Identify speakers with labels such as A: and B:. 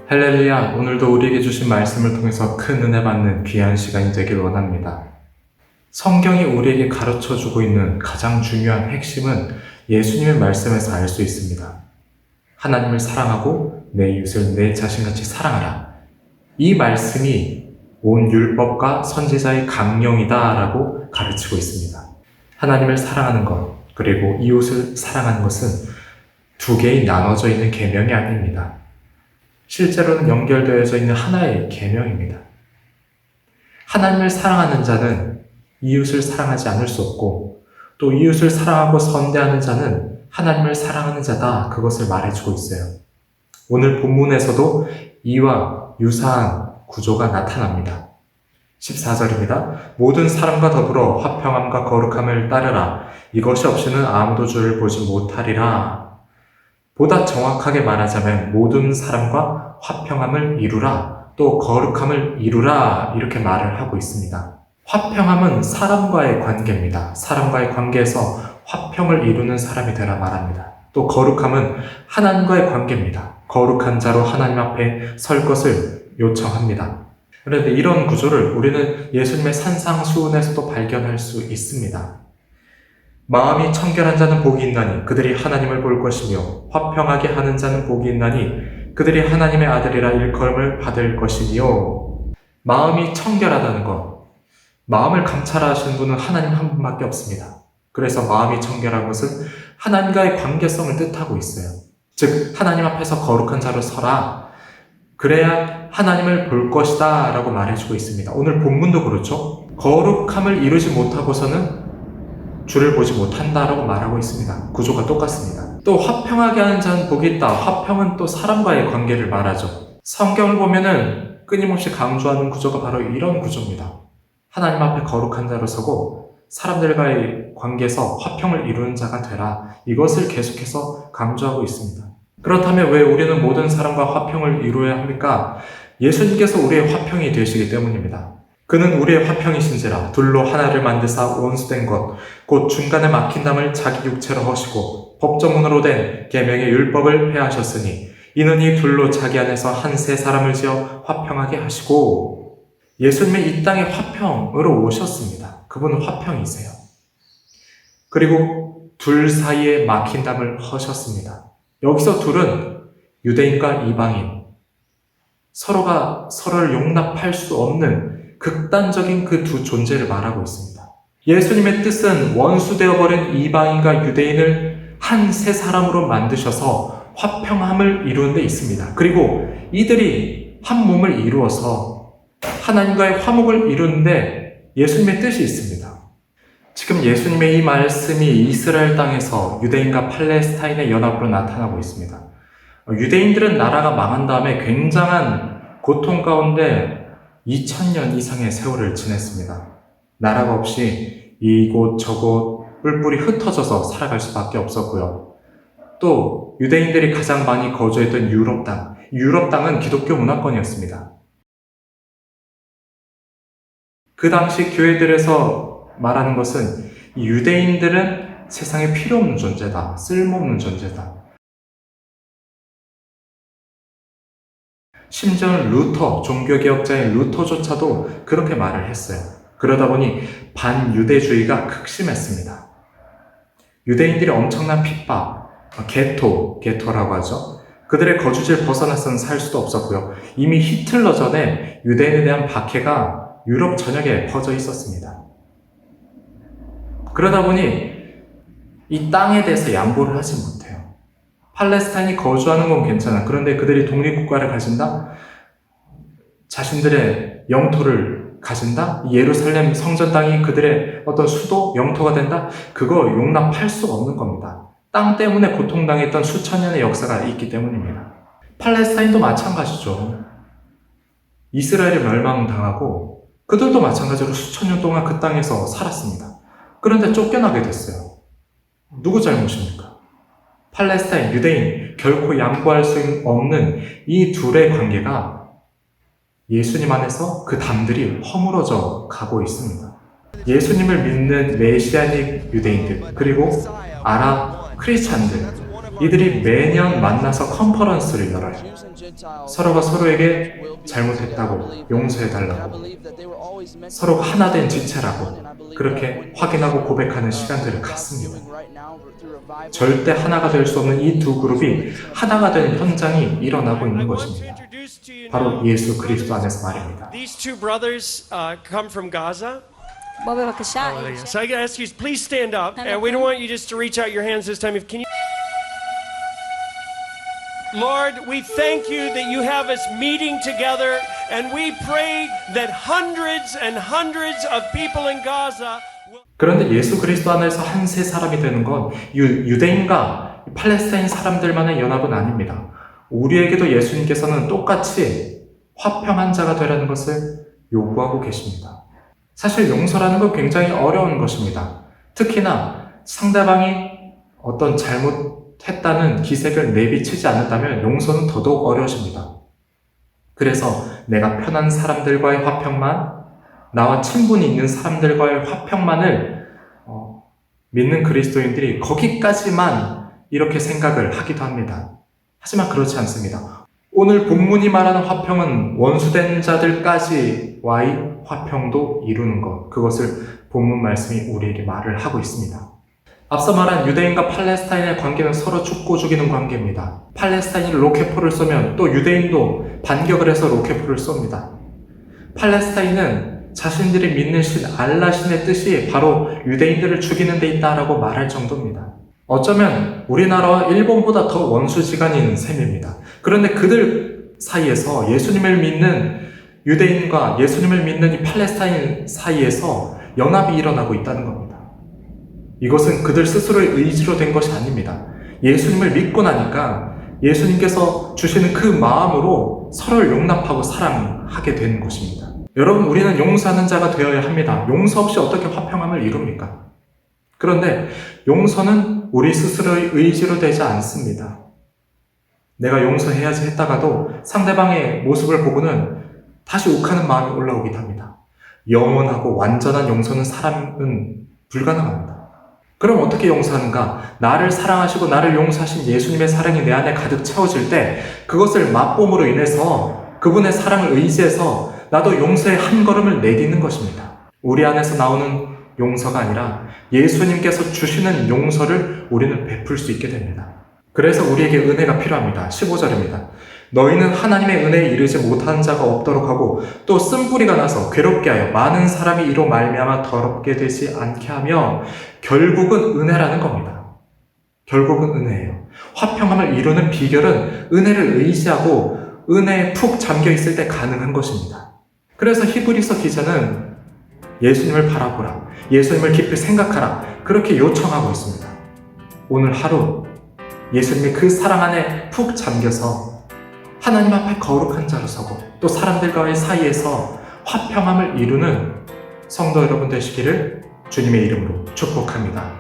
A: 할렐루야, 오늘도 우리에게 주신 말씀을 통해서 큰 은혜 받는 귀한 시간이 되길 원합니다. 성경이 우리에게 가르쳐 주고 있는 가장 중요한 핵심은 예수님의 말씀에서 알 수 있습니다. 하나님을 사랑하고 내 이웃을 내 자신같이 사랑하라. 이 말씀이 온 율법과 선지자의 강령이다라고 가르치고 있습니다. 하나님을 사랑하는 것, 그리고 이웃을 사랑하는 것은 두 개의 나눠져 있는 계명이 아닙니다. 실제로는 연결되어져 있는 하나의 계명입니다. 하나님을 사랑하는 자는 이웃을 사랑하지 않을 수 없고, 또 이웃을 사랑하고 선대하는 자는 하나님을 사랑하는 자다, 그것을 말해주고 있어요. 오늘 본문에서도 이와 유사한 구조가 나타납니다. 14절입니다. 모든 사람과 더불어 화평함과 거룩함을 따르라. 이것이 없이는 아무도 주를 보지 못하리라. 보다 정확하게 말하자면 모든 사람과 화평함을 이루라, 또 거룩함을 이루라, 이렇게 말을 하고 있습니다. 화평함은 사람과의 관계입니다. 사람과의 관계에서 화평을 이루는 사람이 되라 말합니다. 또 거룩함은 하나님과의 관계입니다. 거룩한 자로 하나님 앞에 설 것을 요청합니다. 그런데 이런 구조를 우리는 예수님의 산상수훈에서도 발견할 수 있습니다. 마음이 청결한 자는 복이 있나니 그들이 하나님을 볼 것이며, 화평하게 하는 자는 복이 있나니 그들이 하나님의 아들이라 일컬음을 받을 것이니요. 마음이 청결하다는 것, 마음을 감찰하시는 분은 하나님 한 분밖에 없습니다. 그래서 마음이 청결한 것은 하나님과의 관계성을 뜻하고 있어요. 즉 하나님 앞에서 거룩한 자로 서라, 그래야 하나님을 볼 것이다 라고 말해주고 있습니다. 오늘 본문도 그렇죠. 거룩함을 이루지 못하고서는 주를 보지 못한다라고 말하고 있습니다. 구조가 똑같습니다. 또 화평하게 하는 자는 복이 있다. 화평은 또 사람과의 관계를 말하죠. 성경을 보면은 끊임없이 강조하는 구조가 바로 이런 구조입니다. 하나님 앞에 거룩한 자로 서고 사람들과의 관계에서 화평을 이루는 자가 되라. 이것을 계속해서 강조하고 있습니다. 그렇다면 왜 우리는 모든 사람과 화평을 이루어야 합니까? 예수님께서 우리의 화평이 되시기 때문입니다. 그는 우리의 화평이신지라 둘로 하나를 만드사 원수된 것 곧 중간에 막힌 담을 자기 육체로 허시고 법조문으로 된 계명의 율법을 폐하셨으니 이는 이 둘로 자기 안에서 한 세 사람을 지어 화평하게 하시고. 예수님이 이 땅에 화평으로 오셨습니다. 그분은 화평이세요. 그리고 둘 사이에 막힌 담을 허셨습니다. 여기서 둘은 유대인과 이방인, 서로가 서로를 용납할 수 없는 극단적인 그 두 존재를 말하고 있습니다. 예수님의 뜻은 원수되어버린 이방인과 유대인을 한 세 사람으로 만드셔서 화평함을 이루는 데 있습니다. 그리고 이들이 한 몸을 이루어서 하나님과의 화목을 이루는데 예수님의 뜻이 있습니다. 지금 예수님의 이 말씀이 이스라엘 땅에서 유대인과 팔레스타인의 연합으로 나타나고 있습니다. 유대인들은 나라가 망한 다음에 굉장한 고통 가운데 2000년 이상의 세월을 지냈습니다. 나라가 없이 이곳 저곳 뿔뿔이 흩어져서 살아갈 수밖에 없었고요. 또 유대인들이 가장 많이 거주했던 유럽 땅은 기독교 문화권이었습니다. 그 당시 교회들에서 말하는 것은 이 유대인들은 세상에 필요 없는 존재다, 쓸모없는 존재다. 심지어는 루터, 종교개혁자인 루터조차도 그렇게 말을 했어요. 그러다 보니 반유대주의가 극심했습니다. 유대인들이 엄청난 핍박, 게토라고 하죠. 그들의 거주지를 벗어나서는 살 수도 없었고요. 이미 히틀러 전에 유대인에 대한 박해가 유럽 전역에 퍼져 있었습니다. 그러다 보니 이 땅에 대해서 양보를 하지 못해요. 팔레스타인이 거주하는 건 괜찮아. 그런데 그들이 독립국가를 가진다? 자신들의 영토를 가진다? 예루살렘 성전 땅이 그들의 어떤 수도, 영토가 된다? 그거 용납할 수 없는 겁니다. 땅 때문에 고통당했던 수천 년의 역사가 있기 때문입니다. 팔레스타인도 마찬가지죠. 이스라엘이 멸망당하고 그들도 마찬가지로 수천 년 동안 그 땅에서 살았습니다. 그런데 쫓겨나게 됐어요. 누구 잘못입니까? 팔레스타인, 유대인, 결코 양보할 수 없는 이 둘의 관계가 예수님 안에서 그 담들이 허물어져 가고 있습니다. 예수님을 믿는 메시아닉 유대인들, 그리고 아랍 크리스찬들, 이들이 매년 만나서 컨퍼런스를 열어요. 서로가 서로에게 잘못했다고 용서해달라고, 서로가 하나 된 지체라고 그렇게 확인하고 고백하는 시간들을 갖습니다. 절대 하나가 될 수 없는 이 두 그룹이 하나가 되는 현장이 일어나고 있는 것입니다. 바로 예수 그리스도 안에서 말입니다.
B: These two brothers come from Gaza.
C: ببخشید
B: So I ask you, please stand up, and we don't want you just to reach out your hands this time. Can you? Lord, we thank you that you have us meeting together, and we pray that hundreds and hundreds of people in Gaza.
A: 그런데 예수 그리스도 안에서 한 세 사람이 되는 건 유대인과 팔레스타인 사람들만의 연합은 아닙니다. 우리에게도 예수님께서는 똑같이 화평한 자가 되라는 것을 요구하고 계십니다. 사실 용서라는 건 굉장히 어려운 것입니다. 특히나 상대방이 어떤 잘못했다는 기색을 내비치지 않는다면 용서는 더더욱 어려워집니다. 그래서 내가 편한 사람들과의 화평만, 나와 친분이 있는 사람들과의 화평만을 믿는 그리스도인들이 거기까지만 이렇게 생각을 하기도 합니다. 하지만 그렇지 않습니다. 오늘 본문이 말하는 화평은 원수된 자들까지와의 화평도 이루는 것, 그것을 본문 말씀이 우리에게 말을 하고 있습니다. 앞서 말한 유대인과 팔레스타인의 관계는 서로 죽고 죽이는 관계입니다. 팔레스타인이 로켓포를 쏘면 또 유대인도 반격을 해서 로켓포를 쏩니다. 팔레스타인은 자신들이 믿는 신 알라 신의 뜻이 바로 유대인들을 죽이는 데 있다라고 말할 정도입니다. 어쩌면 우리나라와 일본보다 더 원수지간인 셈입니다. 그런데 그들 사이에서 예수님을 믿는 유대인과 예수님을 믿는 이 팔레스타인 사이에서 연합이 일어나고 있다는 겁니다. 이것은 그들 스스로의 의지로 된 것이 아닙니다. 예수님을 믿고 나니까 예수님께서 주시는 그 마음으로 서로를 용납하고 사랑하게 되는 것입니다. 여러분, 우리는 용서하는 자가 되어야 합니다. 용서 없이 어떻게 화평함을 이룹니까? 그런데 용서는 우리 스스로의 의지로 되지 않습니다. 내가 용서해야지 했다가도 상대방의 모습을 보고는 다시 욱하는 마음이 올라오기도 합니다. 영원하고 완전한 용서는 사람은 불가능합니다. 그럼 어떻게 용서하는가? 나를 사랑하시고 나를 용서하신 예수님의 사랑이 내 안에 가득 채워질 때 그것을 맛봄으로 인해서 그분의 사랑을 의지해서 나도 용서의 한 걸음을 내딛는 것입니다. 우리 안에서 나오는 용서가 아니라 예수님께서 주시는 용서를 우리는 베풀 수 있게 됩니다. 그래서 우리에게 은혜가 필요합니다. 15절입니다. 너희는 하나님의 은혜에 이르지 못하는 자가 없도록 하고 또 쓴뿌리가 나서 괴롭게 하여 많은 사람이 이로 말미암아 더럽게 되지 않게 하며 결국은 은혜라는 겁니다. 결국은 은혜예요. 화평함을 이루는 비결은 은혜를 의지하고 은혜에 푹 잠겨 있을 때 가능한 것입니다. 그래서 히브리서 기자는 예수님을 바라보라, 예수님을 깊이 생각하라, 그렇게 요청하고 있습니다. 오늘 하루 예수님의 그 사랑 안에 푹 잠겨서 하나님 앞에 거룩한 자로 서고 또 사람들과의 사이에서 화평함을 이루는 성도 여러분 되시기를 주님의 이름으로 축복합니다.